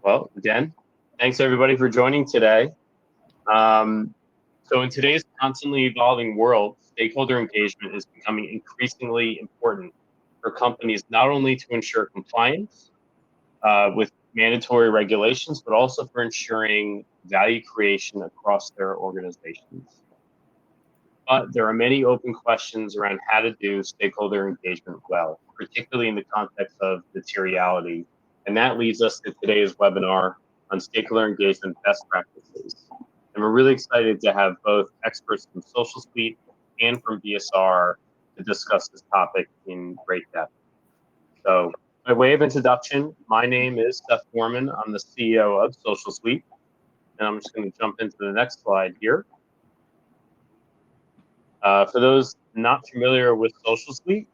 Well, again, thanks everybody for joining today. So in today's constantly evolving world, stakeholder engagement is becoming increasingly important for companies not only to ensure compliance with mandatory regulations, but also for ensuring value creation across their organizations. But there are many open questions around how to do stakeholder engagement well, particularly in the context of materiality. And that leads us to today's webinar on stakeholder engagement best practices. And we're really excited to have both experts from Socialsuite and from BSR to discuss this topic in great depth. So by way of introduction, my name is Seth Foreman. I'm the CEO of Socialsuite. And I'm just going to jump into the next slide here. For those not familiar with Socialsuite,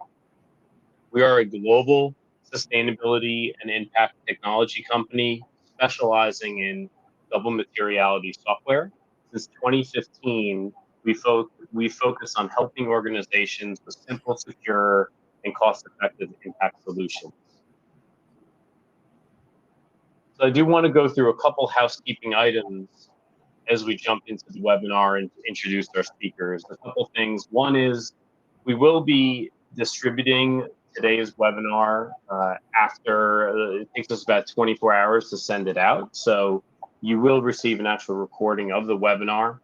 we are a global sustainability and impact technology company specializing in double materiality software. Since 2015, we focus on helping organizations with simple, secure, and cost-effective impact solutions. So I do want to go through a couple housekeeping items as we jump into the webinar and introduce our speakers. A couple things. One is we will be distributing today's webinar after, it takes us about 24 hours to send it out. So you will receive an actual recording of the webinar.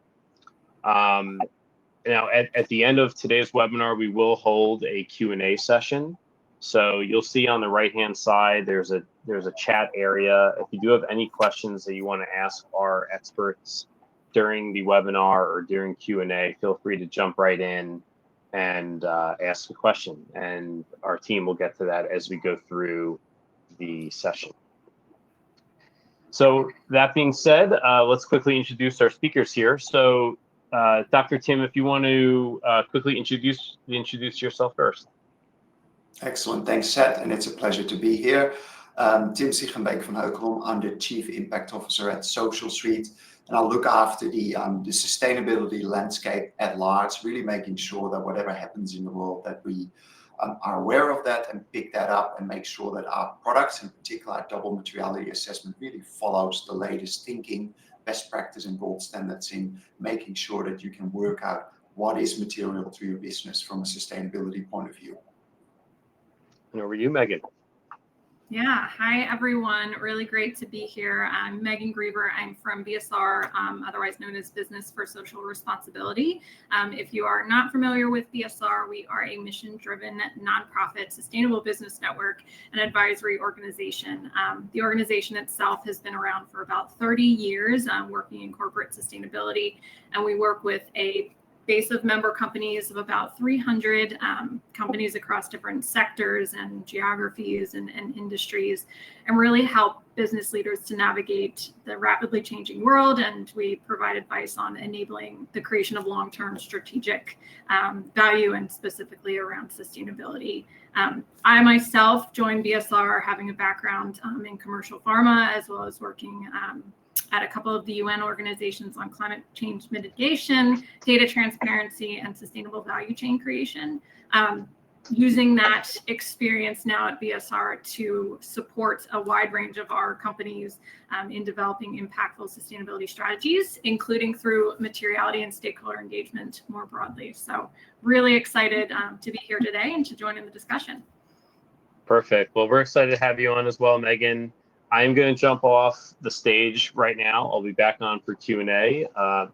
Now, at the end of today's webinar, we will hold a Q&A session. So you'll see on the right-hand side, there's a chat area. If you do have any questions that you want to ask our experts during the webinar or during Q&A, feel free to jump right in and ask a question. And our team will get to that as we go through the session. So that being said, let's quickly introduce our speakers here. So Dr. Tim, if you want to quickly introduce yourself first. Excellent, thanks Seth, and it's a pleasure to be here. Tim Sieggenbeek van Heukelom, I'm the Chief Impact Officer at Socialsuite, and I'll look after the sustainability landscape at large, really making sure that whatever happens in the world that we are aware of that and pick that up and make sure that our products, in particular our double materiality assessment, really follows the latest thinking, best practice and gold standards in making sure that you can work out what is material to your business from a sustainability point of view. And over to you, Megan. Yeah, hi everyone. Really great to be here. I'm Megan Grieber. I'm from BSR, otherwise known as Business for Social Responsibility. If you are not familiar with BSR, we are a mission-driven nonprofit sustainable business network and advisory organization. The organization itself has been around for about 30 years, working in corporate sustainability, and we work with a base of member companies of about 300 companies across different sectors and geographies and industries, and really help business leaders to navigate the rapidly changing world. And we provide advice on enabling the creation of long-term strategic value, and specifically around sustainability. I myself joined BSR having a background in commercial pharma, as well as working at a couple of the UN organizations on climate change mitigation, data transparency, and sustainable value chain creation. Using that experience now at BSR to support a wide range of our companies in developing impactful sustainability strategies, including through materiality and stakeholder engagement more broadly. So really excited to be here today and to join in the discussion. Perfect. Well, we're excited to have you on as well, Megan. I'm going to jump off the stage right now. I'll be back on for Q&A.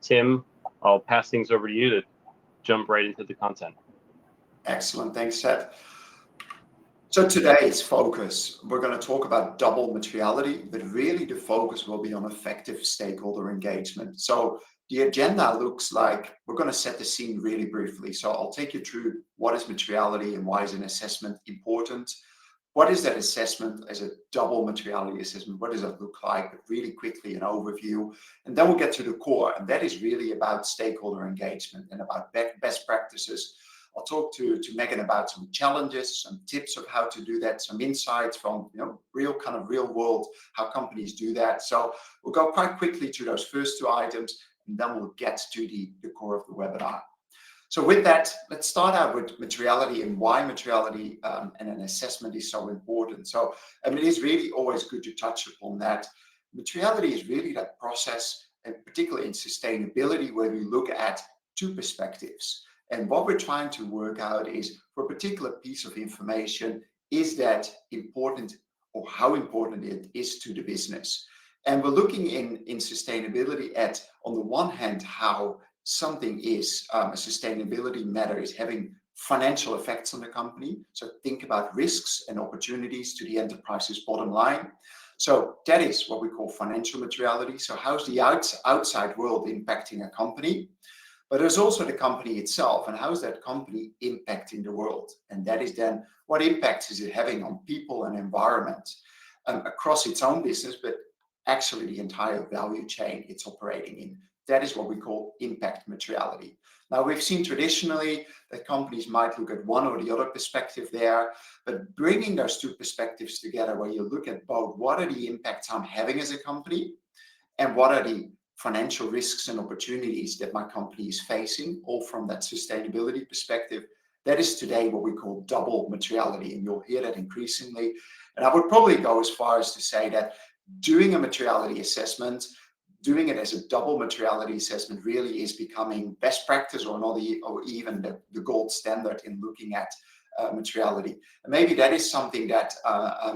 Tim, I'll pass things over to you to jump right into the content. Excellent, thanks Seth. So today's focus, we're going to talk about double materiality, but really the focus will be on effective stakeholder engagement. So the agenda looks like we're going to set the scene really briefly. So I'll take you through what is materiality and why is an assessment important. What is that assessment as a double materiality assessment? What does it look like? But really quickly, an overview. And then we'll get to the core. And that is really about stakeholder engagement and about best practices. I'll talk to Megan about some challenges, some tips of how to do that, some insights from real world, how companies do that. So we'll go quite quickly to those first two items, and then we'll get to the core of the webinar. So with that, let's start out with materiality and why materiality and an assessment is so important. So it is really always good to touch upon that. materiality is really that process, and particularly in sustainability, where we look at two perspectives. And what we're trying to work out is, for a particular piece of information, is that important, or how important it is to the business? And we're looking in sustainability at, on the one hand, how something is, a sustainability matter is having financial effects on the company. So think about risks and opportunities to the enterprise's bottom line. So that is what we call financial materiality. So how's the outside world impacting a company? But there's also the company itself, and how is that company impacting the world? And that is then, what impacts is it having on people and environment across its own business, but actually the entire value chain it's operating in. That is what we call impact materiality. Now, we've seen traditionally that companies might look at one or the other perspective there, but bringing those two perspectives together, where you look at both what are the impacts I'm having as a company, and what are the financial risks and opportunities that my company is facing, all from that sustainability perspective. That is today what we call double materiality, and you'll hear that increasingly. And I would probably go as far as to say that doing a materiality assessment, doing it as a double materiality assessment, really is becoming best practice, or not, or even the gold standard in looking at materiality. And maybe that is something that,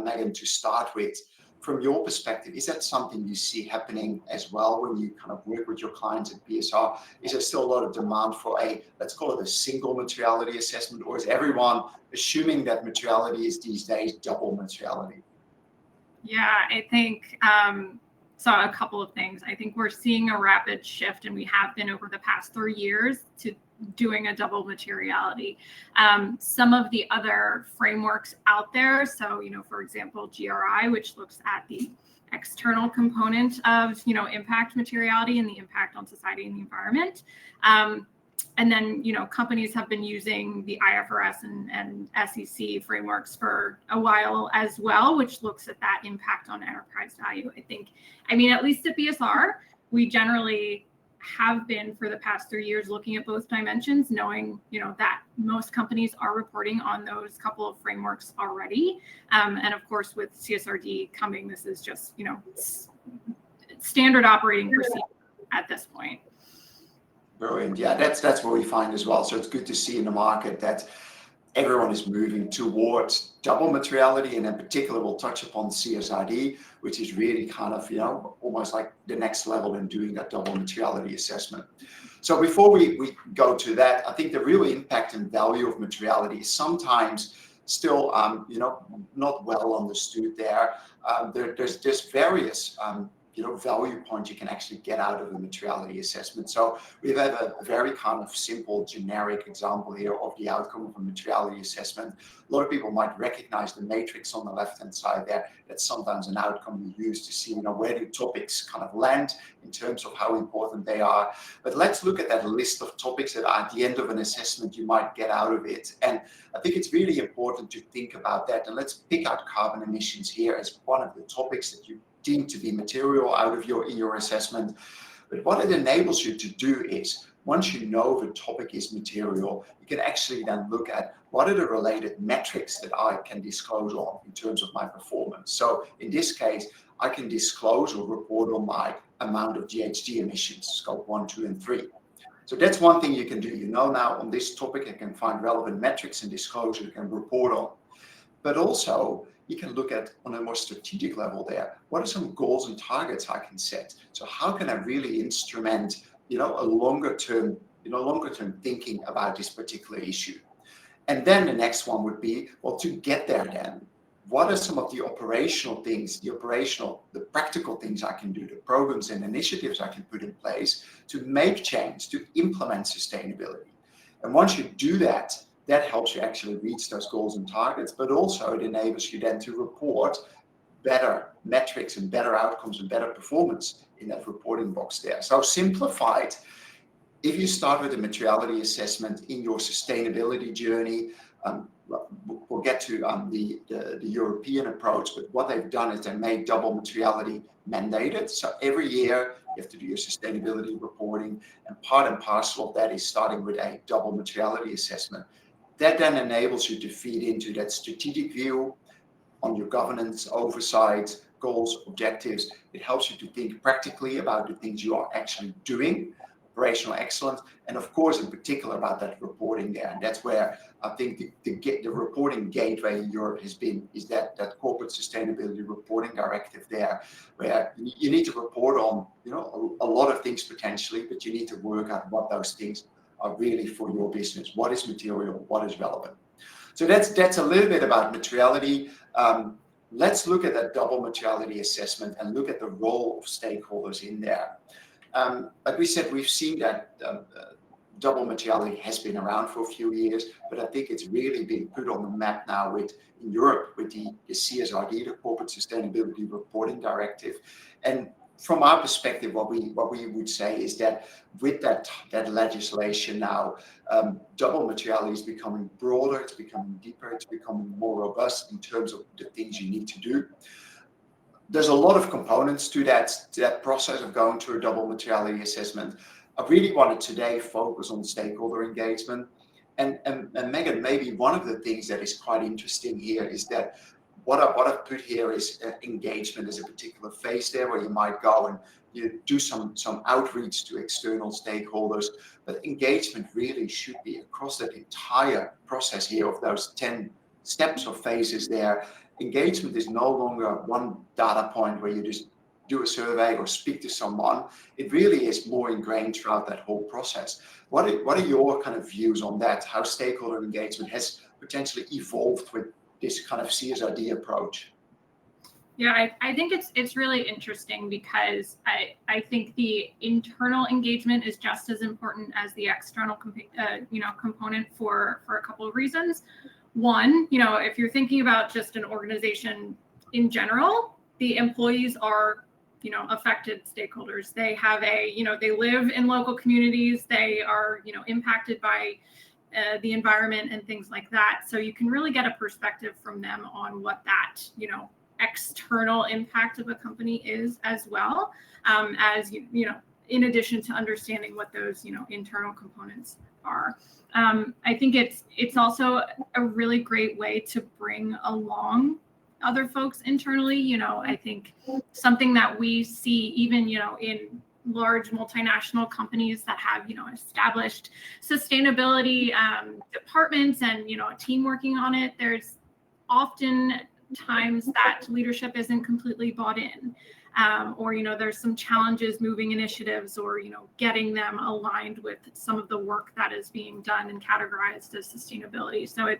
Megan, to start with, from your perspective, is that something you see happening as well when you kind of work with your clients at BSR? Is there still a lot of demand for a, let's call it a single materiality assessment, or is everyone assuming that materiality is these days double materiality? Yeah, I think, so a couple of things. I think we're seeing a rapid shift, and we have been over the past 3 years, to doing a double materiality. Some of the other frameworks out there, so, for example, GRI, which looks at the external component of, impact materiality and the impact on society and the environment. And then, companies have been using the IFRS and SEC frameworks for a while as well, which looks at that impact on enterprise value. At least at BSR, we generally have been, for the past 3 years, looking at both dimensions, knowing, that most companies are reporting on those couple of frameworks already. And of course, with CSRD coming, this is just, standard operating procedure at this point. Brilliant. Yeah, that's what we find as well. So it's good to see in the market that everyone is moving towards double materiality, and in particular, we'll touch upon CSRD, which is really kind of, almost like the next level in doing that double materiality assessment. So before we go to that, I think the real impact and value of materiality is sometimes still, not well understood there. There's various value points you can actually get out of a materiality assessment. So we have a very kind of simple, generic example here of the outcome of a materiality assessment. A lot of people might recognize the matrix on the left-hand side there. That's sometimes an outcome we use to see, where do topics kind of land in terms of how important they are. But let's look at that list of topics that at the end of an assessment you might get out of it. And I think it's really important to think about that. And let's pick out carbon emissions here as one of the topics that you deem to be material out of in your assessment. But what it enables you to do is, once you know the topic is material, you can actually then look at what are the related metrics that I can disclose on in terms of my performance. So in this case, I can disclose or report on my amount of GHG emissions, scope 1, 2, and 3. So that's one thing you can do. Now on this topic, I can find relevant metrics and disclosure you can report on. But also, you can look at, on a more strategic level there, what are some goals and targets I can set? So how can I really instrument, a longer term thinking about this particular issue? And then the next one would be, well, to get there then, what are some of the operational things, the practical things I can do, the programs and initiatives I can put in place to make change, to implement sustainability? And once you do that, that helps you actually reach those goals and targets, but also it enables you then to report better metrics and better outcomes and better performance in that reporting box there. So simplified, if you start with a materiality assessment in your sustainability journey, we'll get to the European approach, but what they've done is they made double materiality mandated. So every year you have to do your sustainability reporting, and part and parcel of that is starting with a double materiality assessment. That then enables you to feed into that strategic view on your governance, oversight, goals, objectives. It helps you to think practically about the things you are actually doing, operational excellence, and of course, in particular about that reporting there. And that's where I think the reporting gateway in Europe is that corporate sustainability reporting directive there, where you need to report on, a lot of things potentially, but you need to work out what those things are really for your business. What is material? What is relevant? So that's a little bit about materiality. Let's look at that double materiality assessment and look at the role of stakeholders in there. Like we said, we've seen that double materiality has been around for a few years, but I think it's really been put on the map now in Europe with the CSRD, the Corporate Sustainability Reporting Directive. And from our perspective, what we would say is that with that legislation now, double materiality is becoming broader, it's becoming deeper, it's becoming more robust in terms of the things you need to do. There's a lot of components to that process of going through a double materiality assessment. I really wanted today focus on stakeholder engagement. And Megan, maybe one of the things that is quite interesting here is that what I've put here is engagement as a particular phase there, where you might go and you do some outreach to external stakeholders. But engagement really should be across that entire process here of those 10 steps or phases there. Engagement is no longer one data point where you just do a survey or speak to someone. It really is more ingrained throughout that whole process. What are your kind of views on that? How stakeholder engagement has potentially evolved with this kind of CSRD approach? Yeah, I think it's really interesting because I think the internal engagement is just as important as the external component for a couple of reasons. One, if you're thinking about just an organization in general, the employees are affected stakeholders. They have they live in local communities. They are impacted by the environment and things like that. So you can really get a perspective from them on what that external impact of a company is, as well as in addition to understanding what those internal components are. I think it's also a really great way to bring along other folks internally. I think something that we see even in large multinational companies that have established sustainability departments and a team working on it, there's often times that leadership isn't completely bought in, or there's some challenges moving initiatives or getting them aligned with some of the work that is being done and categorized as sustainability. So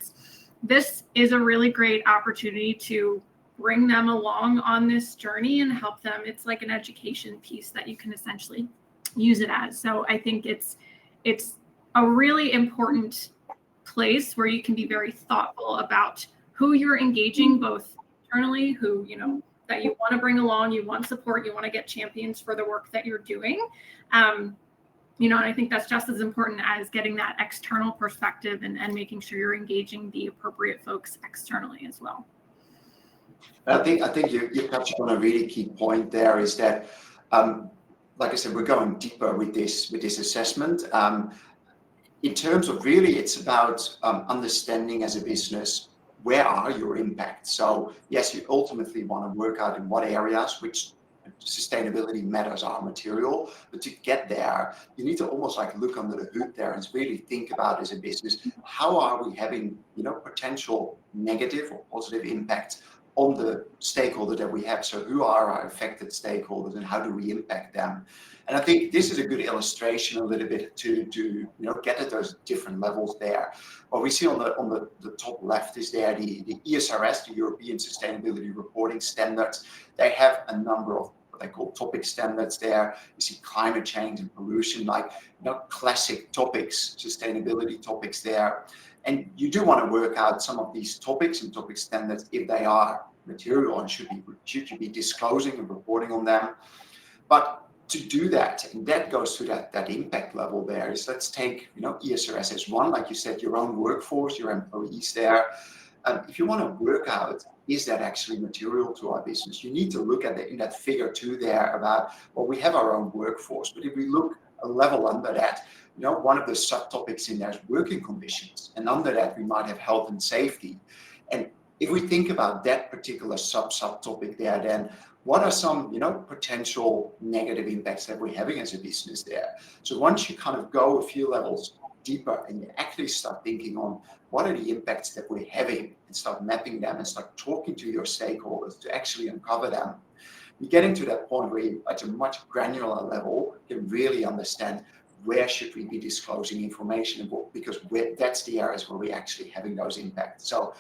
this is a really great opportunity to bring them along on this journey and help them. It's like an education piece that you can essentially use it as. So I think it's a really important place where you can be very thoughtful about who you're engaging, both internally, who that you want to bring along, you want support, you want to get champions for the work that you're doing. And I think that's just as important as getting that external perspective and making sure you're engaging the appropriate folks externally as well. I think you touched on a really key point there, is that, like I said, we're going deeper with this assessment. In terms of really, it's about understanding as a business, where are your impacts? So yes, you ultimately want to work out in what areas which sustainability matters are material, but to get there, you need to almost like look under the hood there and really think about, as a business, how are we having potential negative or positive impact on the stakeholder that we have. So who are our affected stakeholders and how do we impact them? And I think this is a good illustration a little bit to get at those different levels there. What we see on the top left is there the ESRS, the European Sustainability Reporting Standards. They have a number of what they call topic standards there. You see climate change and pollution, like classic topics, sustainability topics there. And you do want to work out some of these topics and topic standards if they are material and should you be disclosing and reporting on them. But to do that, and that goes to that impact level there, is let's take ESRS as one, like you said, your own workforce, your employees there. If you want to work out, is that actually material to our business? You need to look at in that figure 2 there about, well, we have our own workforce, but if we look a level under that, one of the subtopics in there is working conditions. And under that, we might have health and safety. And if we think about that particular subtopic there, then what are some, potential negative impacts that we're having as a business there? So once you kind of go a few levels deeper and you actually start thinking on what are the impacts that we're having and start mapping them and start talking to your stakeholders to actually uncover them, you're getting to that point where you, at a much granular level, can really understand where should we be disclosing information, because that's the areas where we're actually having those impacts. So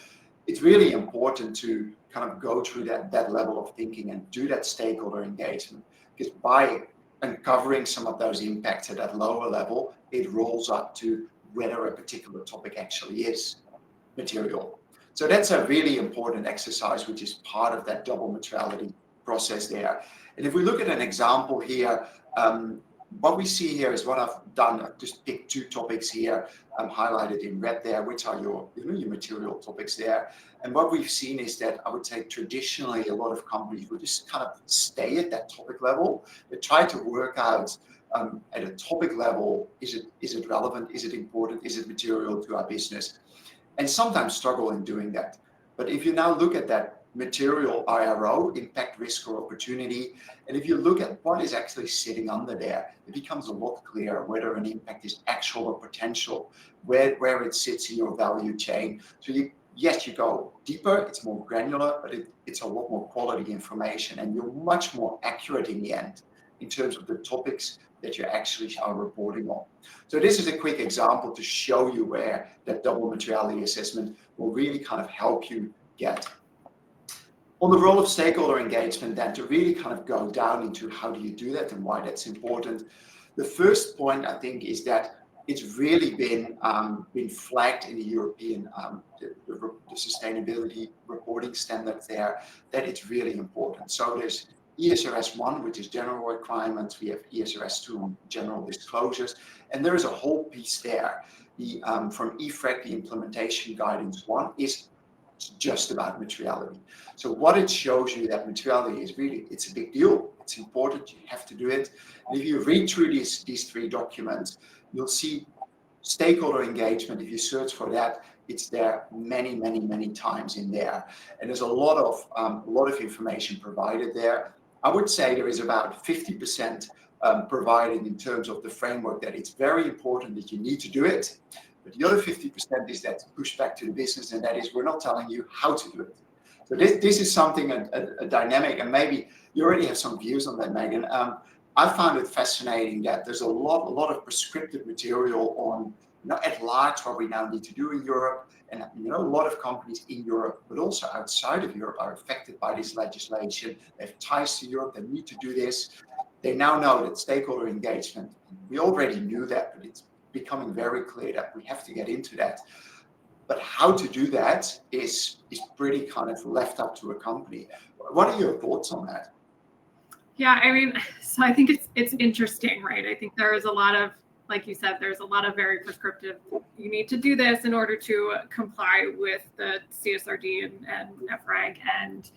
it's really important to kind of go through that level of thinking and do that stakeholder engagement, because by uncovering some of those impacts at that lower level, it rolls up to whether a particular topic actually is material. So that's a really important exercise, which is part of that double materiality process there. And if we look at an example here, what we see here is what I've done. I've just picked 2 topics here, highlighted in red there, which are your material topics there. And what we've seen is that I would say traditionally a lot of companies would just kind of stay at that topic level. They try to work out at a topic level, is it relevant? Is it important? Is it material to our business? And sometimes struggle in doing that. But if you now look at that material IRO, impact, risk, or opportunity, and if you look at what is actually sitting under there, it becomes a lot clearer whether an impact is actual or potential, where it sits in your value chain. So yes, you go deeper, it's more granular, but it's a lot more quality information, and you're much more accurate in the end in terms of the topics that you actually are reporting on. So this is a quick example to show you where that double materiality assessment will really kind of help you get. On the role of stakeholder engagement, then, to really kind of go down into how do you do that and why that's important. The first point, I think, is that it's really been flagged in the European the sustainability reporting standards there, that it's really important. So there's ESRS 1, which is general requirements. We have ESRS 2, general disclosures, and there is a whole piece there. The from EFRAG, the implementation guidance 1, is just about materiality. So what it shows you, that materiality is really, it's a big deal. It's important. You have to do it. And if you read through these 3 documents, you'll see stakeholder engagement. If you search for that, it's there many times in there. And there's a lot of information provided there. I would say there is about 50% provided in terms of the framework, that it's very important that you need to do it. But the other 50% is that push back to the business, and that is, we're not telling you how to do it. So this is something, a dynamic, and maybe you already have some views on that, Megan. I found it fascinating that there's a lot of prescriptive material on, at large, what we now need to do in Europe. And a lot of companies in Europe, but also outside of Europe, are affected by this legislation. They have ties to Europe. They need to do this. They now know that stakeholder engagement, we already knew that, but it's becoming very clear that we have to get into that. But how to do that is pretty kind of left up to a company. What are your thoughts on that? Yeah, I mean, so I think it's interesting, right? I think there is a lot of, like you said, there's a lot of very prescriptive, you need to do this in order to comply with the CSRD and EFRAG. And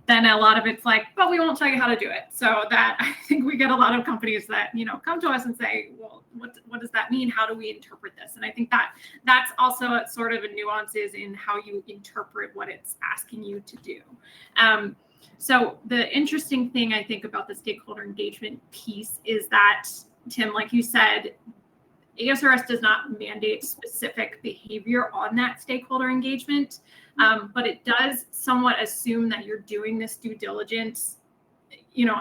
then a lot of it's like, but we won't tell you how to do it. So that, I think we get a lot of companies that, come to us and say, well, what does that mean? How do we interpret this? And I think that's also sort of a nuances in how you interpret what it's asking you to do. So the interesting thing I think about the stakeholder engagement piece is that, Tim, like you said, ESRS does not mandate specific behavior on that stakeholder engagement, but it does somewhat assume that you're doing this due diligence,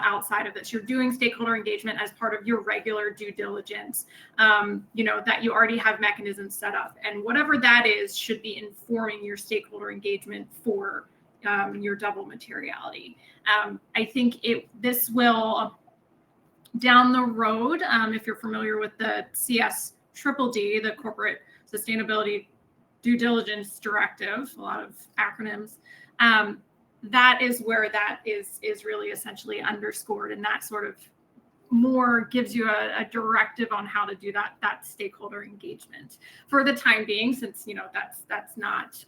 outside of this. You're doing stakeholder engagement as part of your regular due diligence, that you already have mechanisms set up. And whatever that is should be informing your stakeholder engagement for your double materiality. I think this will, down the road, if you're familiar with the CSDDD, the Corporate Sustainability Due Diligence Directive, a lot of acronyms, that is where that is really essentially underscored, and that sort of more gives you a directive on how to do that stakeholder engagement. For the time being, since that's not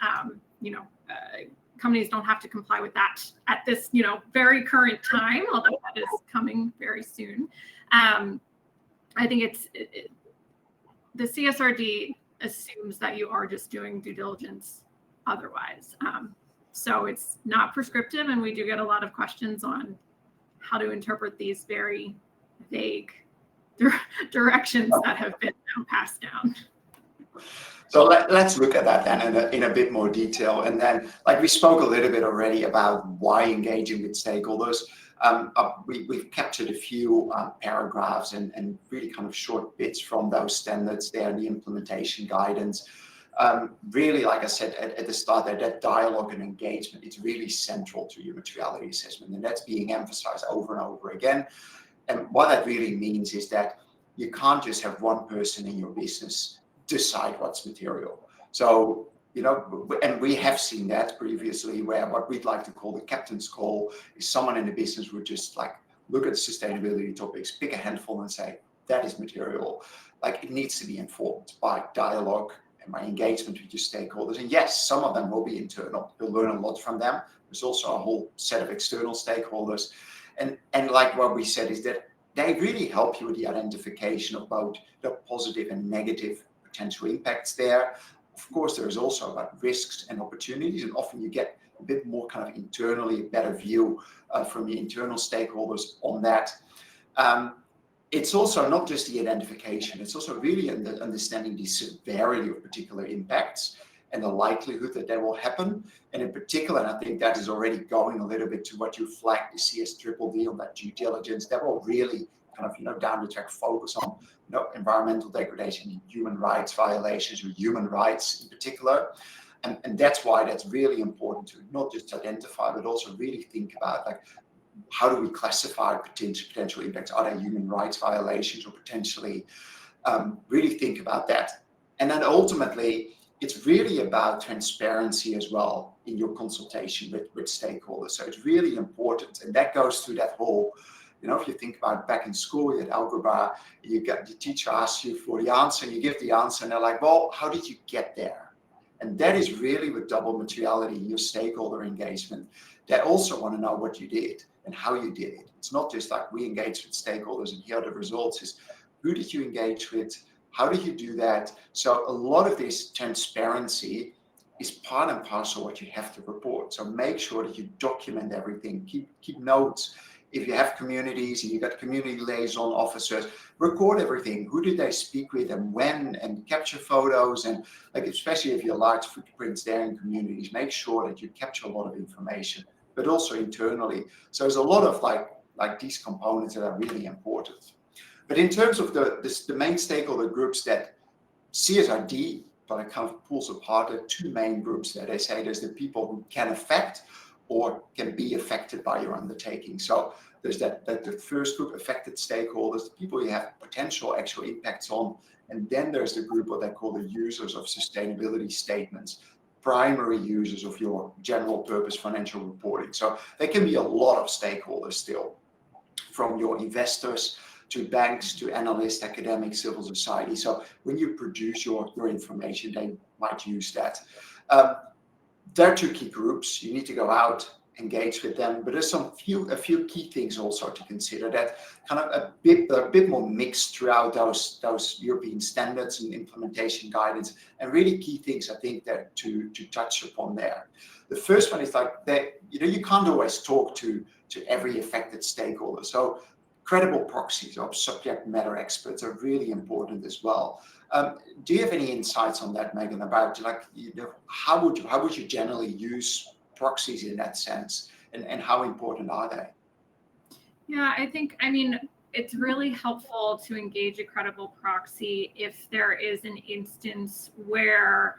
companies don't have to comply with that at this very current time, although that is coming very soon. I think the CSRD assumes that you are just doing due diligence otherwise. So it's not prescriptive, and we do get a lot of questions on how to interpret these very vague directions that have been passed down. So let's look at that then in a bit more detail. And then, like we spoke a little bit already about why engaging with stakeholders. We've captured a few paragraphs and really kind of short bits from those standards there, the implementation guidance. Really, like I said at the start, that dialogue and engagement, it's really central to your materiality assessment, and that's being emphasized over and over again. And what that really means is that you can't just have one person in your business decide what's material. So, and we have seen that previously, where what we'd like to call the captain's call is someone in the business would just like look at sustainability topics, pick a handful and say, that is material. Like, it needs to be informed by dialogue and by engagement with your stakeholders. And yes, some of them will be internal. You'll learn a lot from them. There's also a whole set of external stakeholders. And like what we said is that they really help you with the identification of both the positive and negative potential impacts there. Of course, there is also about risks and opportunities, and often you get a bit more kind of internally, a better view from the internal stakeholders on that. It's also not just the identification, it's also really understanding the severity of particular impacts and the likelihood that they will happen. And in particular, and I think that is already going a little bit to what you flagged, the CSDDD on that due diligence, that will really kind of, down the track focus on, environmental degradation, human rights violations, or human rights in particular. And that's why that's really important to not just identify, but also really think about, like, how do we classify potential impacts? Are there human rights violations, or potentially really think about that? And then ultimately, it's really about transparency as well in your consultation with stakeholders. So it's really important. And that goes through that whole, if you think about back in school, you had algebra, the teacher asks you for the answer, and you give the answer, and they're like, well, how did you get there? And that is really with double materiality, your stakeholder engagement. They also want to know what you did and how you did it. It's not just like we engage with stakeholders and here are the results. It's who did you engage with? How did you do that? So a lot of this transparency is part and parcel what you have to report. So make sure that you document everything. Keep notes. If you have communities and you've got community liaison officers, record everything. Who did they speak with and when, and capture photos. And like, especially if you're large footprints there in communities, make sure that you capture a lot of information, but also internally. So there's a lot of like these components that are really important. But in terms of the main stakeholder groups that CSRD, but it kind of pulls apart, there are two main groups that they say. There's the people who can affect or can be affected by your undertaking. So there's that the first group, affected stakeholders, the people you have potential actual impacts on. And then there's the group what they call the users of sustainability statements, primary users of your general purpose financial reporting. So there can be a lot of stakeholders still, from your investors to banks, to analysts, academics, civil society. So when you produce your information, they might use that. There are two key groups. You need to go out, engage with them, but there's a few key things also to consider that kind of a bit more mixed throughout those European standards and implementation guidance, and really key things I think that to touch upon there. The first one is like that, you can't always talk to every affected stakeholder. So credible proxies of subject matter experts are really important as well. Do you have any insights on that, Megan, about how would you generally use proxies in that sense, and how important are they? Yeah, I mean, it's really helpful to engage a credible proxy if there is an instance where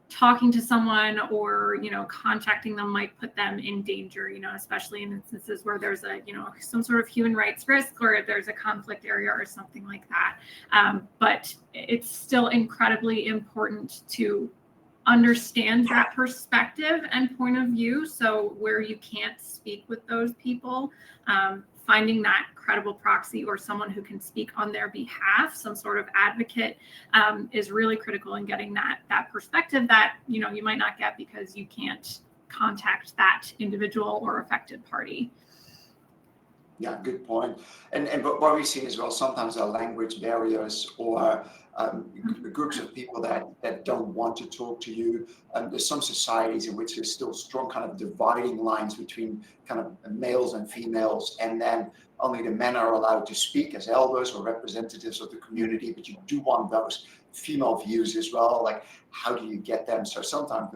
talking to someone or contacting them might put them in danger, especially in instances where there's a some sort of human rights risk, or there's a conflict area or something like that. But it's still incredibly important to understand that perspective and point of view. So where you can't speak with those people, finding that credible proxy or someone who can speak on their behalf, some sort of advocate, is really critical in getting that perspective that you might not get because you can't contact that individual or affected party. Yeah, good point. And what we've seen as well, sometimes there are language barriers or groups of people that don't want to talk to you. There's some societies in which there's still strong kind of dividing lines between kind of males and females, and then only the men are allowed to speak as elders or representatives of the community, but you do want those female views as well. Like, how do you get them? So sometimes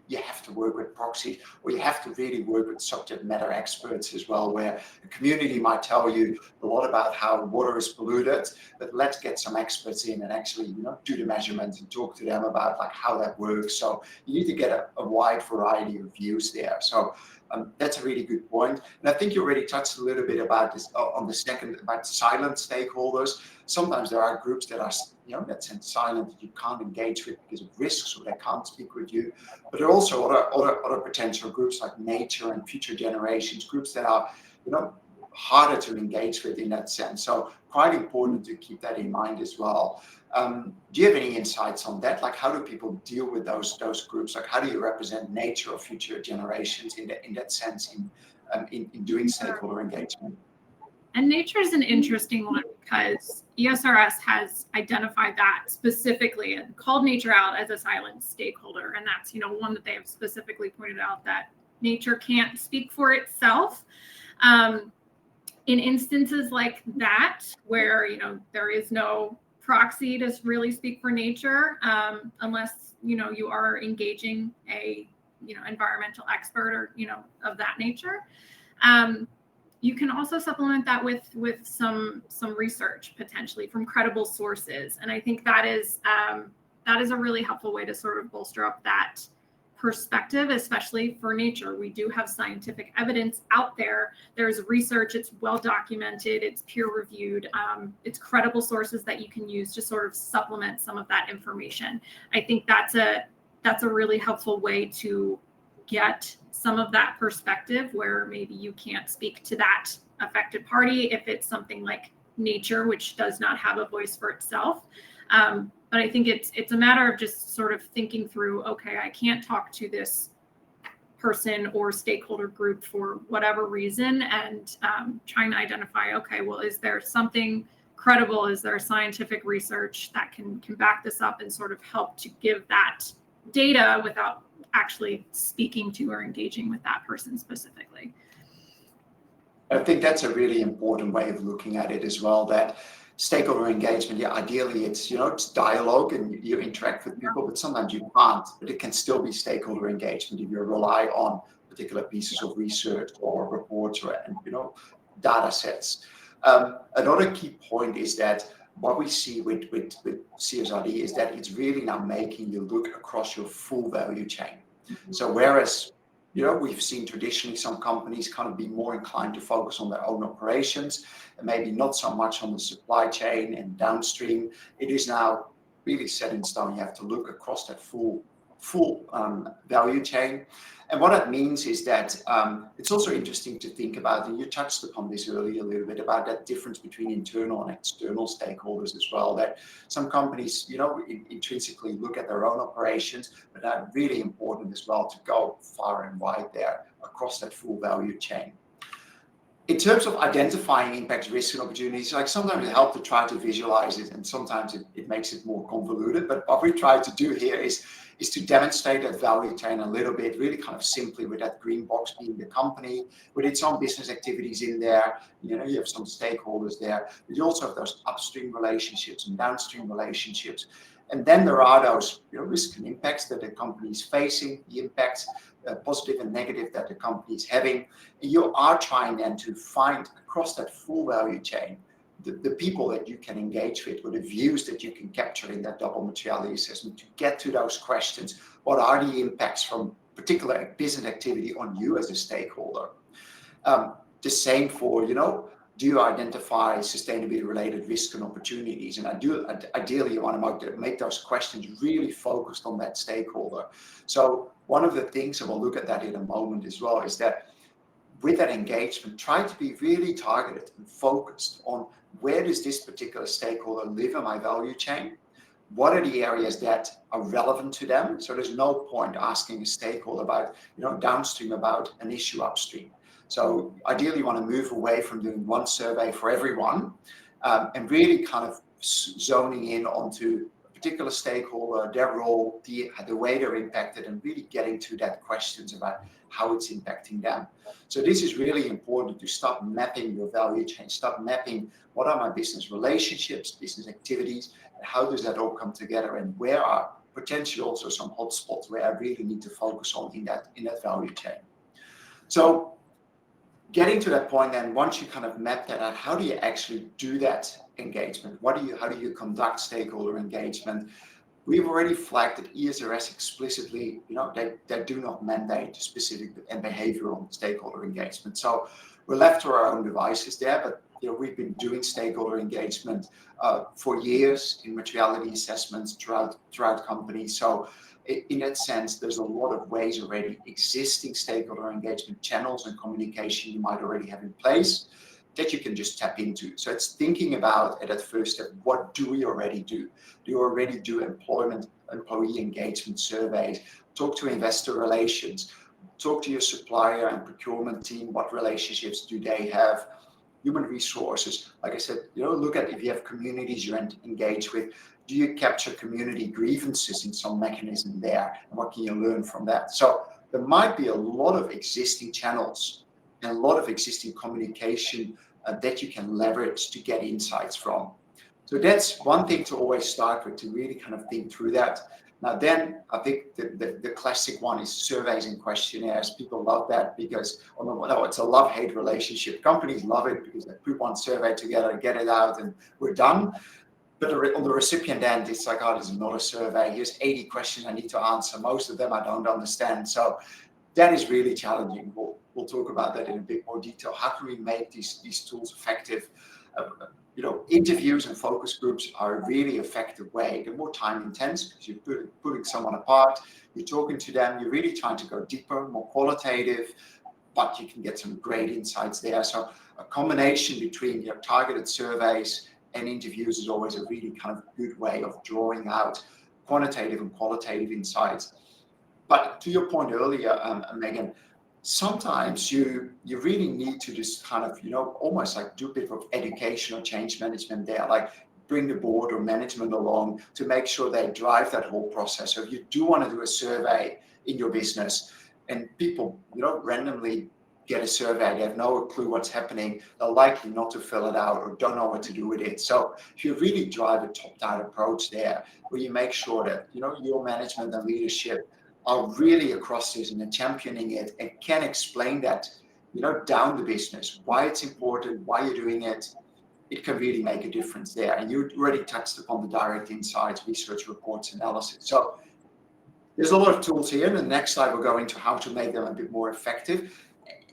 you have to work with proxies, or you have to really work with subject matter experts as well, where the community might tell you a lot about how water is polluted, but let's get some experts in and actually, do the measurements and talk to them about like how that works. So you need to get a wide variety of views there. So that's a really good point. And I think you already touched a little bit about this on the second, about silent stakeholders. Sometimes there are groups that are, that's silent, that you can't engage with because of risks, or they can't speak with you. But there are also other potential groups like nature and future generations, groups that are, harder to engage with in that sense. So quite important to keep that in mind as well. Do you have any insights on that? Like, how do people deal with those groups? Like, how do you represent nature or future generations in that sense in doing stakeholder engagement? And nature is an interesting one because ESRS has identified that specifically and called nature out as a silent stakeholder. And that's, one that they have specifically pointed out, that nature can't speak for itself. In instances like that, where, there is no proxy to really speak for nature, unless, you are engaging a, environmental expert or, of that nature. You can also supplement that with some research, potentially from credible sources. And I think that is a really helpful way to sort of bolster up that perspective, especially for nature. We do have scientific evidence out there. There's research, it's well documented, it's peer reviewed, it's credible sources that you can use to sort of supplement some of that information. I think that's a really helpful way to get some of that perspective where maybe you can't speak to that affected party if it's something like nature, which does not have a voice for itself. But I think it's a matter of just sort of thinking through, okay, I can't talk to this person or stakeholder group for whatever reason, and trying to identify, okay, well, is there something credible? Is there scientific research that can back this up and sort of help to give that data without actually speaking to or engaging with that person specifically? I think that's a really important way of looking at it as well, that stakeholder engagement, yeah, ideally it's, it's dialogue and you interact with people, but sometimes you can't, but it can still be stakeholder engagement if you rely on particular pieces of research or reports or, data sets. Another key point is that what we see with CSRD is that it's really now making you look across your full value chain. Mm-hmm. So whereas, we've seen traditionally some companies kind of be more inclined to focus on their own operations and maybe not so much on the supply chain and downstream, it is now really set in stone. You have to look across that full value chain. And what that means is that it's also interesting to think about, and you touched upon this earlier a little bit, about that difference between internal and external stakeholders as well, that some companies, intrinsically look at their own operations, but that's really important as well to go far and wide there across that full value chain. In terms of identifying impacts, risks, and opportunities, like sometimes it helps to try to visualize it, and sometimes it makes it more convoluted. But what we try to do here is to demonstrate that value chain a little bit, really kind of simply, with that green box being the company, with its own business activities in there. You have some stakeholders there, but you also have those upstream relationships and downstream relationships. And then there are those risks and impacts that the company is facing, the impacts, positive and negative, that the company is having. And you are trying then to find across that full value chain the people that you can engage with, or the views that you can capture in that double materiality assessment to get to those questions. What are the impacts from particular business activity on you as a stakeholder? The same for, do you identify sustainability related risks and opportunities? And ideally you want to make those questions really focused on that stakeholder. So one of the things, and we'll look at that in a moment as well, is that with that engagement, try to be really targeted and focused on where does this particular stakeholder live in my value chain? What are the areas that are relevant to them? So there's no point asking a stakeholder about, downstream about an issue upstream. So ideally, you want to move away from doing one survey for everyone and really kind of zoning in onto a particular stakeholder, their role, the way they're impacted, and really getting to that questions about how it's impacting them. So this is really important to start mapping your value chain, start mapping what are my business relationships, business activities, and how does that all come together, and where are potentially also some hotspots where I really need to focus on in that value chain. So getting to that point, then once you kind of map that out, how do you actually do that engagement? How do you conduct stakeholder engagement? We've already flagged that ESRS explicitly, they do not mandate specific and behavioral stakeholder engagement. So we're left to our own devices there, but we've been doing stakeholder engagement for years in materiality assessments throughout companies. So in that sense, there's a lot of ways already, existing stakeholder engagement channels and communication you might already have in place that you can just tap into. So it's thinking about, at that first step, what do we already do? Do you already do employee engagement surveys? Talk to investor relations. Talk to your supplier and procurement team. What relationships do they have? Human resources. Like I said, look at if you have communities you're engaged with. Do you capture community grievances in some mechanism there? And what can you learn from that? So there might be a lot of existing channels and a lot of existing communication that you can leverage to get insights from. So that's one thing to always start with, to really kind of think through that. Now then, I think the classic one is surveys and questionnaires. People love that because, it's a love-hate relationship. Companies love it because they put one survey together, get it out, and we're done. But on the recipient end, it's like, this is not a survey. Here's 80 questions I need to answer. Most of them I don't understand. So that is really challenging. We'll talk about that in a bit more detail. How can we make these tools effective? Interviews and focus groups are a really effective way. They're more time intense because you're putting someone apart, you're talking to them, you're really trying to go deeper, more qualitative, but you can get some great insights there. So a combination between your targeted surveys and interviews is always a really kind of good way of drawing out quantitative and qualitative insights. But to your point earlier, Megan, sometimes you really need to just kind of, almost like do a bit of educational change management there, like bring the board or management along to make sure they drive that whole process. So if you do want to do a survey in your business and people, randomly get a survey, they have no clue what's happening, they're likely not to fill it out or don't know what to do with it. So if you really drive a top-down approach there, where you make sure that, your management and leadership are really across this and are championing it and can explain that, down the business, why it's important, why you're doing it, it can really make a difference there. And you already touched upon the direct insights, research reports, analysis. So there's a lot of tools here. And the next slide, we'll go into how to make them a bit more effective.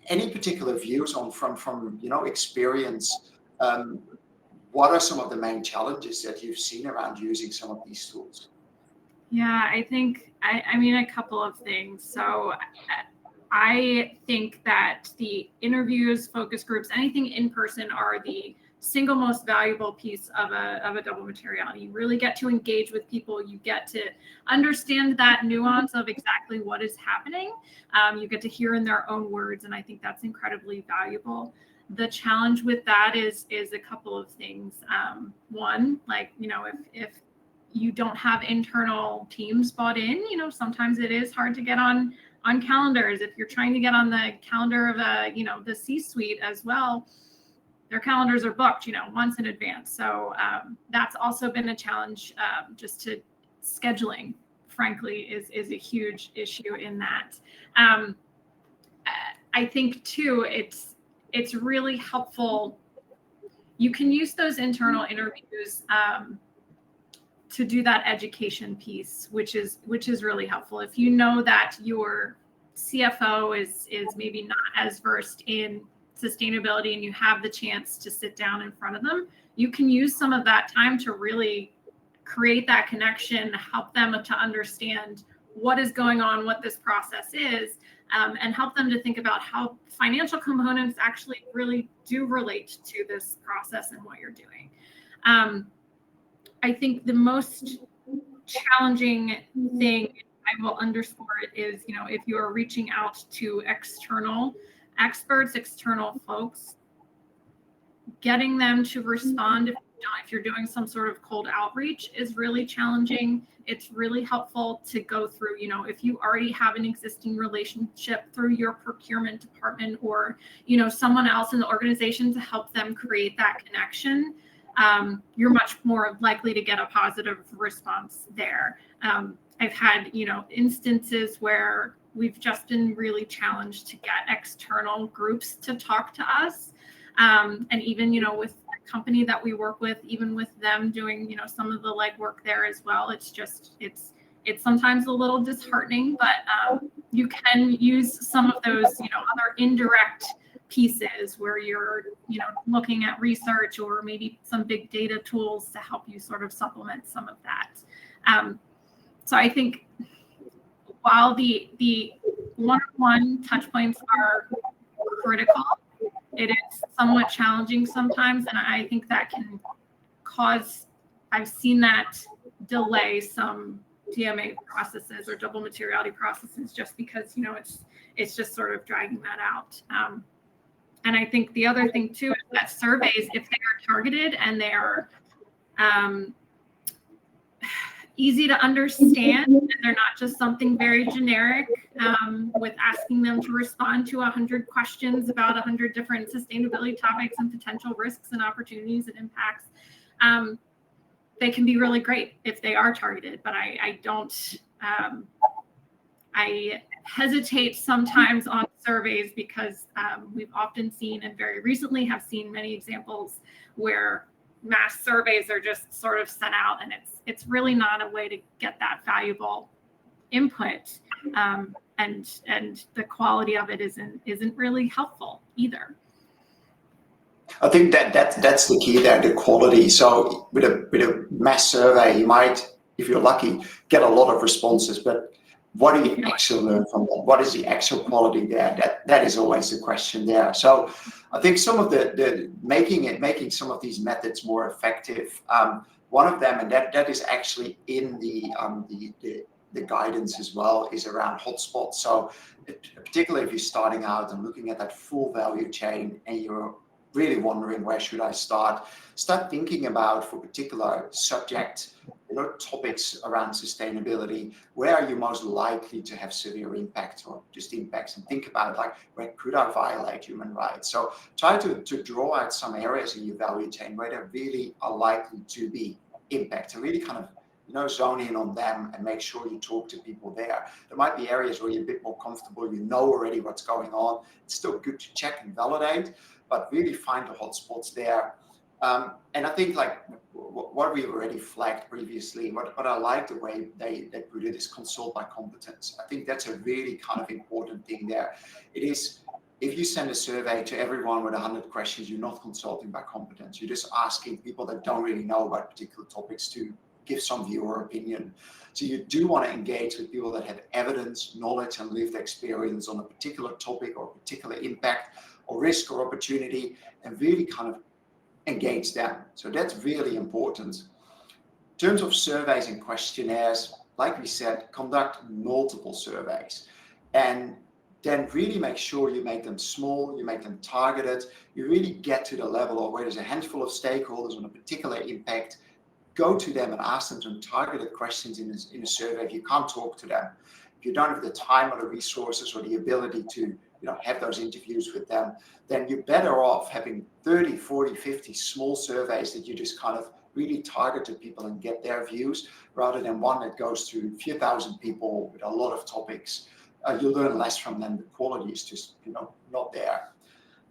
Any particular views on from experience? What are some of the main challenges that you've seen around using some of these tools? Yeah, I think, a couple of things. So I think that the interviews, focus groups, anything in person are the single most valuable piece of a double materiality. You really get to engage with people. You get to understand that nuance of exactly what is happening. You get to hear in their own words, and I think that's incredibly valuable. The challenge with that is a couple of things. One, if you don't have internal teams bought in, sometimes it is hard to get on calendars. If you're trying to get on the calendar of the C-suite as well, their calendars are booked, months in advance. So that's also been a challenge. Just to scheduling, frankly, is a huge issue in that. I think too, it's really helpful. You can use those internal interviews to do that education piece, which is really helpful. If you know that your CFO is maybe not as versed in sustainability and you have the chance to sit down in front of them, you can use some of that time to really create that connection, help them to understand what is going on, what this process is, and help them to think about how financial components actually really do relate to this process and what you're doing. I think the most challenging thing, I will underscore it, is, if you are reaching out to external experts, external folks, getting them to respond if you're doing some sort of cold outreach is really challenging. It's really helpful to go through, if you already have an existing relationship through your procurement department or, someone else in the organization to help them create that connection, you're much more likely to get a positive response there. I've had, instances where we've just been really challenged to get external groups to talk to us. And even, with the company that we work with, even with them doing, some of the legwork there as well, it's sometimes a little disheartening, but you can use some of those, other indirect pieces where you're, looking at research or maybe some big data tools to help you sort of supplement some of that. So I think while the one-on-one touch points are critical, it is somewhat challenging sometimes, and I think that can cause, I've seen that delay some DMA processes or double materiality processes just because, it's just sort of dragging that out. And I think the other thing too is that surveys, if they are targeted and they are easy to understand, and they're not just something very generic with asking them to respond to 100 questions about 100 different sustainability topics and potential risks and opportunities and impacts. They can be really great if they are targeted, but I hesitate sometimes on surveys because we've often seen and very recently have seen many examples where mass surveys are just sort of sent out, and it's really not a way to get that valuable input, and the quality of it isn't really helpful either. I think that's the key there, the quality. So with a mass survey, you might, if you're lucky, get a lot of responses, but what do you actually learn from that? What is the actual quality there? That is always the question there. So I think some of the making some of these methods more effective. One of them, and that is actually in the guidance as well, is around hotspots. So particularly if you're starting out and looking at that full value chain and you're really wondering where should I start thinking about, for particular subject, topics around sustainability, where are you most likely to have severe impact or just impacts, and think about like, where could I violate human rights? So try to draw out some areas in your value chain where there really are likely to be impact, and really kind of zone in on them and make sure you talk to people there. There might be areas where you're a bit more comfortable, already what's going on. It's still good to check and validate, but really find the hotspots there. And I think like what we've already flagged previously, what I like the way they put it is consult by competence. I think that's a really kind of important thing there. It is, if you send a survey to everyone with 100 questions, you're not consulting by competence. You're just asking people that don't really know about particular topics to give some view or opinion. So you do want to engage with people that have evidence, knowledge, and lived experience on a particular topic or particular impact or risk or opportunity, and really kind of engage them. So that's really important. In terms of surveys and questionnaires, like we said, conduct multiple surveys, and then really make sure you make them small, you make them targeted, you really get to the level of where there's a handful of stakeholders on a particular impact. Go to them and ask them some targeted questions in a survey. If you can't talk to them, if you don't have the time or the resources or the ability to have those interviews with them, then you're better off having 30, 40, 50 small surveys that you just kind of really target to people and get their views, rather than one that goes to a few thousand people with a lot of topics. You learn less from them. The quality is just not there.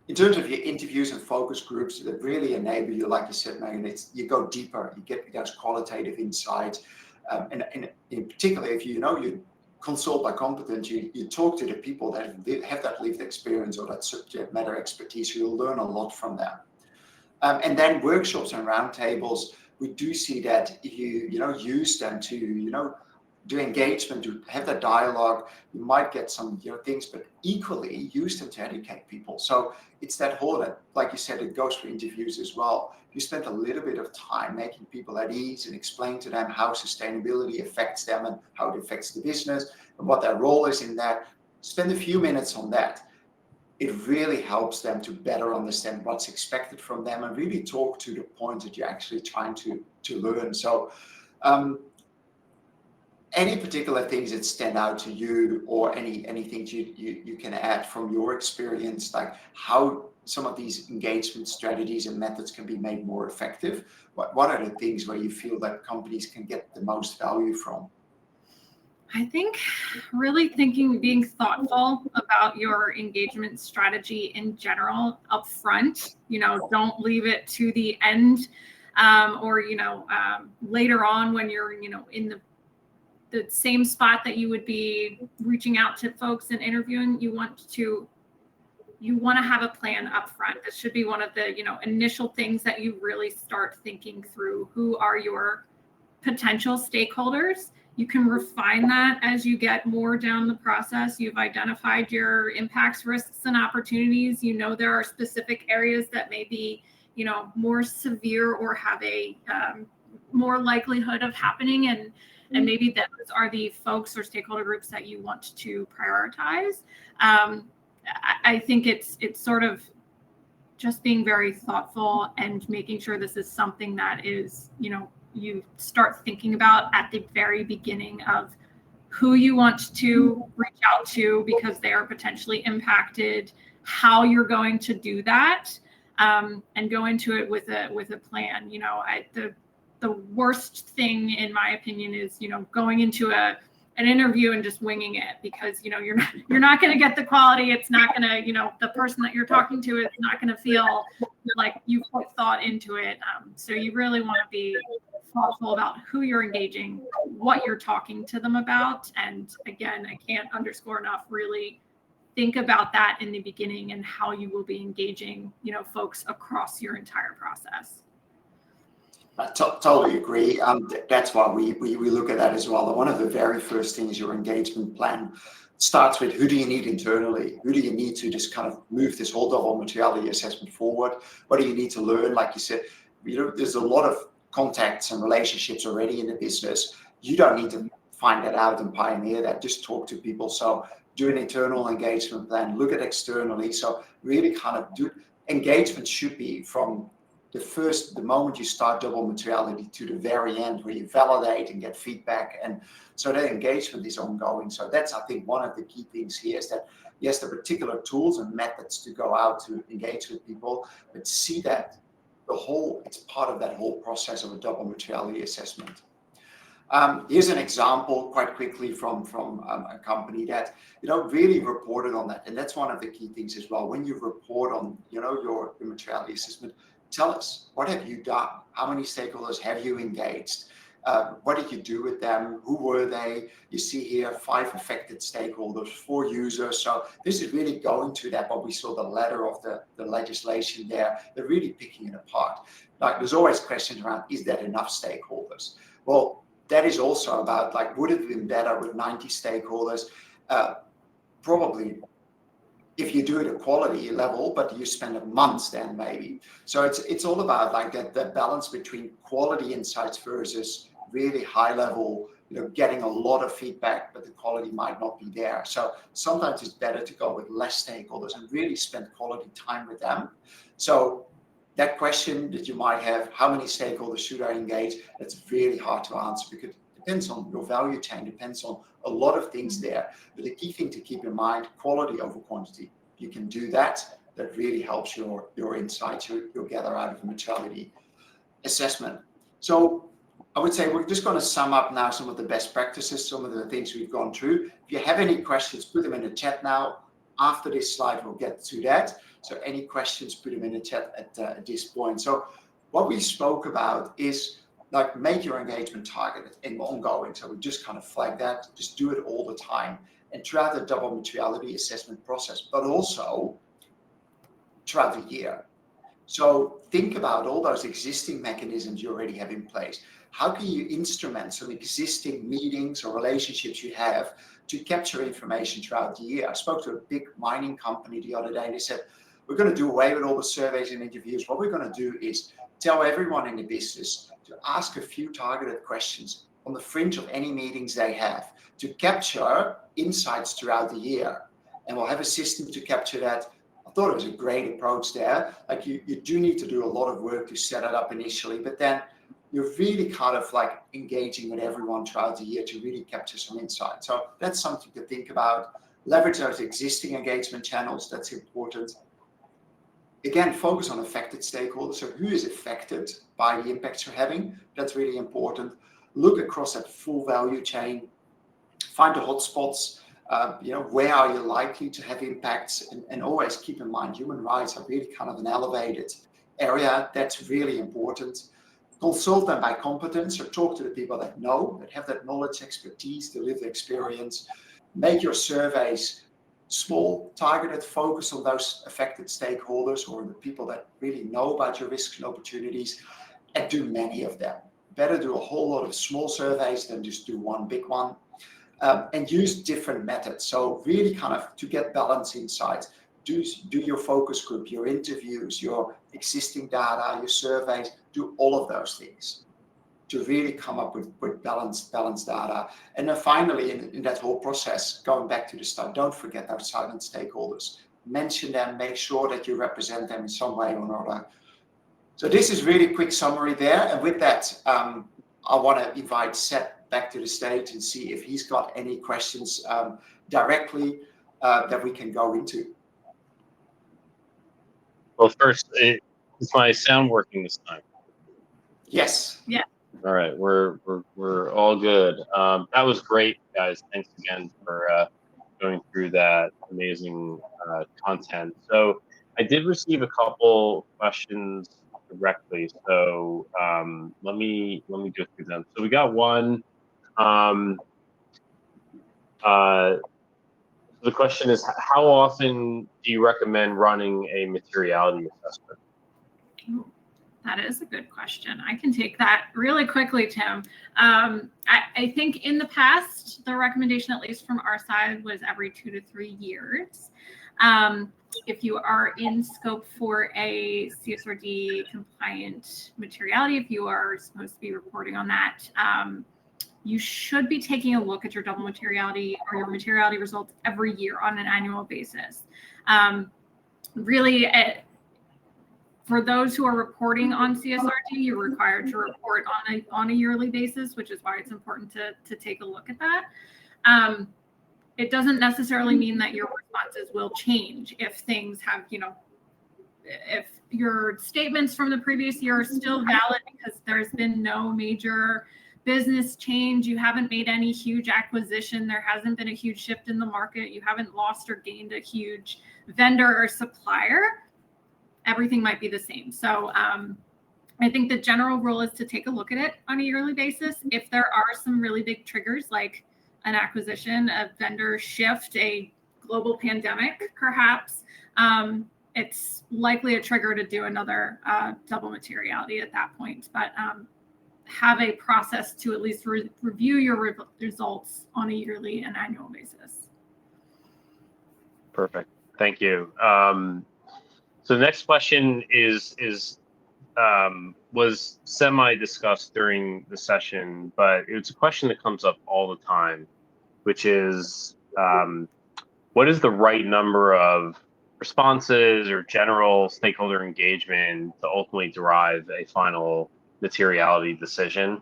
In terms of your interviews and focus groups that really enable you, like you said, Megan, you go deeper, you get those qualitative insights. And in particular, if you consult by competence, you talk to the people that have that lived experience or that subject matter expertise, you'll learn a lot from them. And then workshops and roundtables, we do see that you use them to do engagement, to have that dialogue. You might get some things, but equally use them to educate people. So it's that whole, like you said, it goes for interviews as well. You spend a little bit of time making people at ease and explain to them how sustainability affects them and how it affects the business and what their role is in that. Spend a few minutes on that. it really helps them to better understand what's expected from them and really talk to the point that you're actually trying to learn. So any particular things that stand out to you, or anything you can add from your experience, like how some of these engagement strategies and methods can be made more effective? What are the things where you feel that companies can get the most value from? I think really being thoughtful about your engagement strategy in general up front. Don't leave it to the end, or later on when you're in the same spot that you would be reaching out to folks and interviewing. You want to have a plan up front. This should be one of the initial things that you really start thinking through. Who are your potential stakeholders? You can refine that as you get more down the process. You've identified your impacts, risks, and opportunities. There are specific areas that may be, more severe or have a more likelihood of happening, and maybe those are the folks or stakeholder groups that you want to prioritize. I think it's sort of just being very thoughtful and making sure this is something that is, you start thinking about at the very beginning of who you want to reach out to because they are potentially impacted, how you're going to do that, and go into it with a plan. The worst thing, in my opinion, is going into an interview and just winging it, because you're not going to get the quality. It's not going to, the person that you're talking to is not going to feel like you put thought into it. So you really want to be thoughtful about who you're engaging, what you're talking to them about. And again, I can't underscore enough, really think about that in the beginning and how you will be engaging, folks across your entire process. I totally agree. That's why we look at that as well. One of the very first things your engagement plan starts with: who do you need internally? Who do you need to just kind of move this whole double materiality assessment forward? What do you need to learn? Like you said, there's a lot of contacts and relationships already in the business. You don't need to find that out and pioneer that. Just talk to people. So do an internal engagement plan, look at externally. So really kind of engagement should be from the moment you start double materiality to the very end, where you validate and get feedback. And so that engagement is ongoing. So that's, I think, one of the key things here is that, yes, the particular tools and methods to go out to engage with people, but see that it's part of that whole process of a double materiality assessment. Here's an example quite quickly from a company that really reported on that. And that's one of the key things as well. When you report on your materiality assessment, tell us, what have you done? How many stakeholders have you engaged? What did you do with them? Who were they? You see here 5 affected stakeholders, 4 users. So this is really going to that, what we saw the letter of the legislation there. They're really picking it apart. Like, there's always questions around, is that enough stakeholders? Well, that is also about, like, would it have been better with 90 stakeholders? Probably, if you do it at quality level, but you spend months then maybe. So it's all about like that balance between quality insights versus really high level, getting a lot of feedback, but the quality might not be there. So sometimes it's better to go with less stakeholders and really spend quality time with them. So that question that you might have, how many stakeholders should I engage? That's really hard to answer, because it depends on your value chain, depends on a lot of things there. But the key thing to keep in mind, quality over quantity. You can do that. That really helps your insights you'll gather out of the materiality assessment. So I would say we're just going to sum up now some of the best practices, some of the things we've gone through. If you have any questions, put them in the chat now. After this slide, we'll get to that. So any questions, put them in the chat at this point. So what we spoke about is, like, make your engagement targeted and ongoing. So we just kind of flag that, just do it all the time. And throughout the double materiality assessment process, but also throughout the year. So think about all those existing mechanisms you already have in place. How can you instrument some existing meetings or relationships you have to capture information throughout the year? I spoke to a big mining company the other day, and they said, we're going to do away with all the surveys and interviews. What we're going to do is tell everyone in the business to ask a few targeted questions on the fringe of any meetings they have to capture insights throughout the year. And we'll have a system to capture that thought it was a great approach there. Like you do need to do a lot of work to set it up initially, but then you're really kind of like engaging with everyone throughout the year to really capture some insight. So that's something to think about. Leverage those existing engagement channels. That's important. Again, focus on affected stakeholders. So who is affected by the impacts you're having? That's really important. Look across that full value chain. Find the hotspots. Where are you likely to have impacts? And always keep in mind, human rights are really kind of an elevated area. That's really important. Consult them by competence, or talk to the people that know, that have that knowledge, expertise, the lived experience. Make your surveys small, targeted, focus on those affected stakeholders or the people that really know about your risks and opportunities, and do many of them. Better do a whole lot of small surveys than just do one big one. And use different methods. So really kind of to get balance insights, do your focus group, your interviews, your existing data, your surveys, do all of those things to really come up with balanced data. And then finally, in that whole process, going back to the start, don't forget our silent stakeholders. Mention them, make sure that you represent them in some way or another. So this is really quick summary there. And with that, I want to invite Seth back to the stage and see if he's got any questions directly that we can go into. Well, first, is my sound working this time? Yes. Yeah. All right, we're all good. That was great, guys. Thanks again for going through that amazing content. So I did receive a couple questions directly. So let me go through them. So we got one. The question is, how often do you recommend running a materiality assessment? Ooh, that is a good question. I can take that really quickly, Tim. I think in the past, the recommendation, at least from our side, was every 2 to 3 years. If you are in scope for a CSRD compliant materiality, if you are supposed to be reporting on that, you should be taking a look at your double materiality or your materiality results every year on an annual basis. For those who are reporting on CSRD, you're required to report on a yearly basis, which is why it's important to take a look at that. It doesn't necessarily mean that your responses will change if things have, if your statements from the previous year are still valid because there's been no major business change, you haven't made any huge acquisition, there hasn't been a huge shift in the market, you haven't lost or gained a huge vendor or supplier, everything might be the same. So I think the general rule is to take a look at it on a yearly basis. If there are some really big triggers like an acquisition, a vendor shift, a global pandemic, perhaps, it's likely a trigger to do another double materiality at that point. But have a process to at least review your results on a yearly and annual basis. Perfect. Thank you. So the next question was semi-discussed during the session, but it's a question that comes up all the time, which is what is the right number of responses or general stakeholder engagement to ultimately derive a final materiality decision?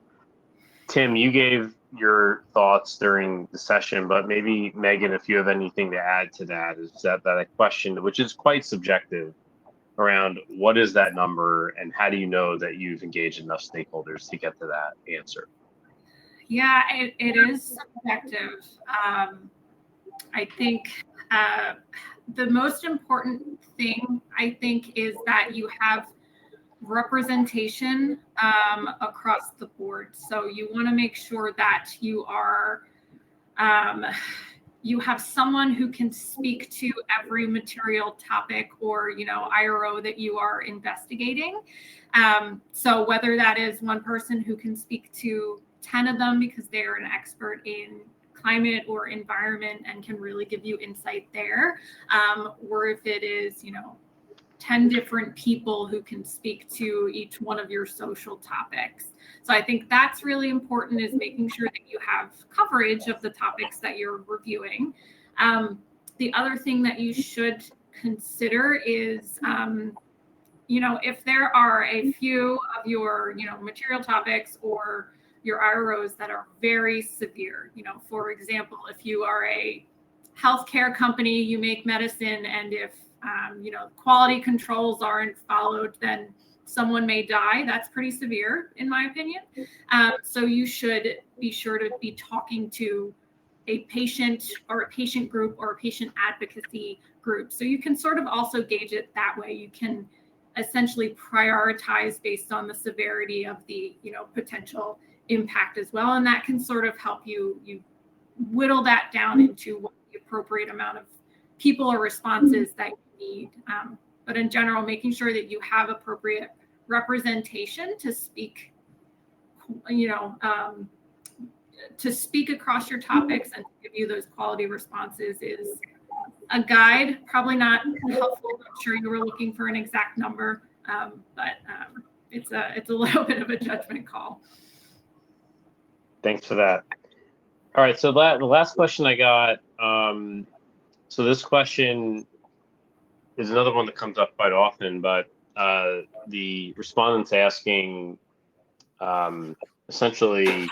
Tim, you gave your thoughts during the session, but maybe Megan, if you have anything to add to that, is that question, which is quite subjective, around what is that number and how do you know that you've engaged enough stakeholders to get to that answer? Yeah, it is subjective. I think the most important thing, is that you have representation across the board. So you want to make sure that you are you have someone who can speak to every material topic or IRO that you are investigating. So whether that is one person who can speak to 10 of them because they are an expert in climate or environment and can really give you insight there, or if it is 10 different people who can speak to each one of your social topics. So I think that's really important, is making sure that you have coverage of the topics that you're reviewing. The other thing that you should consider is, if there are a few of your, material topics or your IROs that are very severe, for example, if you are a healthcare company, you make medicine, and if, quality controls aren't followed, then someone may die. That's pretty severe, in my opinion. So you should be sure to be talking to a patient or a patient group or a patient advocacy group. So you can sort of also gauge it that way. You can essentially prioritize based on the severity of the, potential impact as well. And that can sort of help you whittle that down into what the appropriate amount of people or responses that you need. But in general, making sure that you have appropriate representation to speak, to speak across your topics and to give you those quality responses is a guide. Probably not helpful. I'm sure you were looking for an exact number, but it's a little bit of a judgment call. Thanks for that. All right, so the last question I got, so this question is another one that comes up quite often, but the respondent's asking, essentially,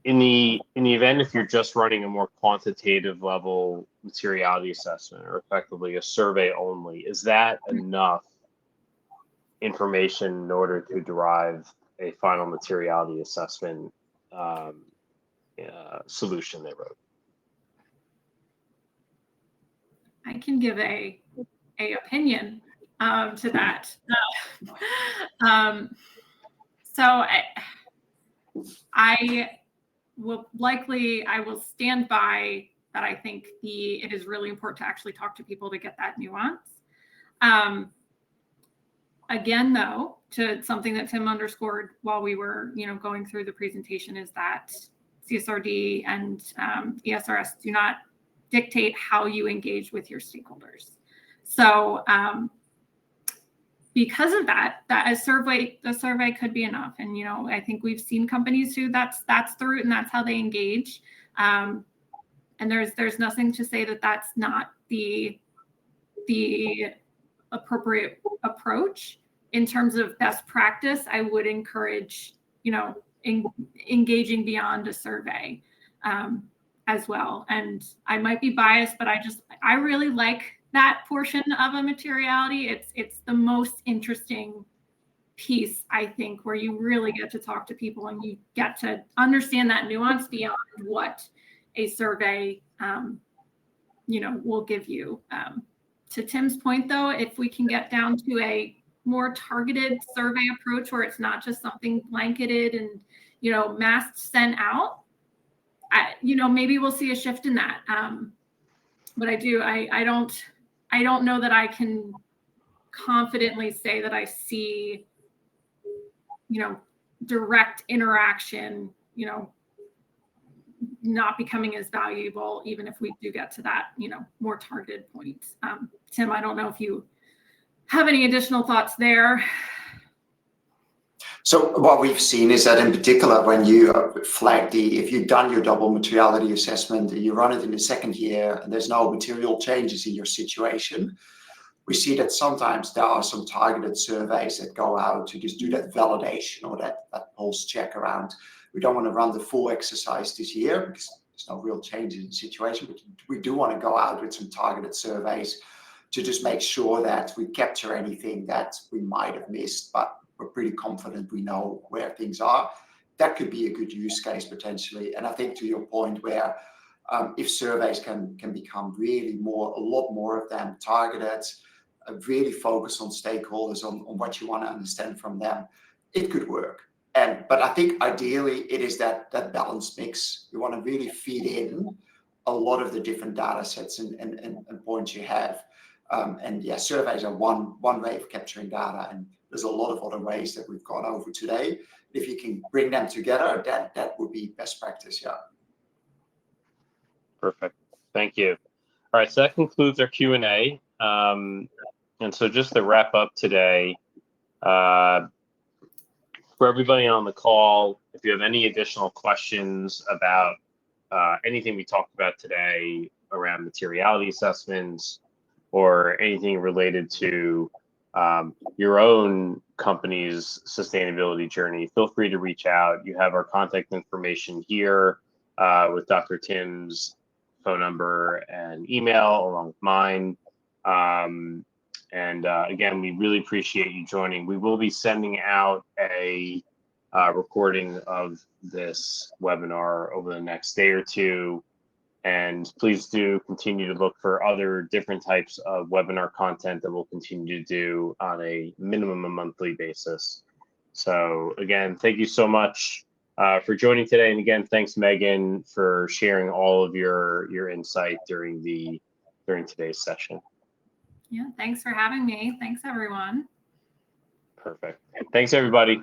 in the event if you're just running a more quantitative level materiality assessment, or effectively a survey only, is that enough information in order to derive a final materiality assessment solution they wrote? I can give a opinion to that. So I will stand by that. I think it is really important to actually talk to people to get that nuance. Again, though, to something that Tim underscored while we were, going through the presentation, is that CSRD and ESRS do not dictate how you engage with your stakeholders. So because of that, the survey could be enough. And, I think we've seen companies who that's the route and that's how they engage. And there's nothing to say that that's not the appropriate approach. In terms of best practice, I would encourage, engaging beyond a survey as well. And I might be biased, but I really like that portion of a materiality. It's the most interesting piece, I think, where you really get to talk to people and you get to understand that nuance beyond what a survey, will give you. To Tim's point, though, if we can get down to a more targeted survey approach where it's not just something blanketed and, massed sent out, maybe we'll see a shift in that. But I don't know that I can confidently say that I see, direct interaction, not becoming as valuable, even if we do get to that, more targeted point. Tim, I don't know if you have any additional thoughts there. So what we've seen is that in particular, when you flag if you've done your double materiality assessment, you run it in the second year, and there's no material changes in your situation, we see that sometimes there are some targeted surveys that go out to just do that validation or that pulse check around. We don't want to run the full exercise this year because there's no real changes in the situation, but we do want to go out with some targeted surveys to just make sure that we capture anything that we might have missed, but we're pretty confident we know where things are. That could be a good use case potentially. And I think to your point where if surveys can become really a lot more of them targeted, really focus on stakeholders, on what you want to understand from them, it could work. But I think ideally it is that balanced mix. You want to really feed in a lot of the different data sets and points you have. And yeah, surveys are one way of capturing data, and there's a lot of other ways that we've gone over today. If you can bring them together, that would be best practice, yeah. Perfect. Thank you. All right, so that concludes our Q&A. And so just to wrap up today, for everybody on the call, if you have any additional questions about anything we talked about today, around materiality assessments or anything related to your own company's sustainability journey, feel free to reach out. You have our contact information here with Dr. Tim's phone number and email along with mine. Again, we really appreciate you joining. We will be sending out a recording of this webinar over the next day or two. And please do continue to look for other different types of webinar content that we'll continue to do on a minimum a monthly basis. So again, thank you so much for joining today. And again, thanks, Megan, for sharing all of your insight during today's session. Yeah, thanks for having me. Thanks, everyone. Perfect. Thanks, everybody.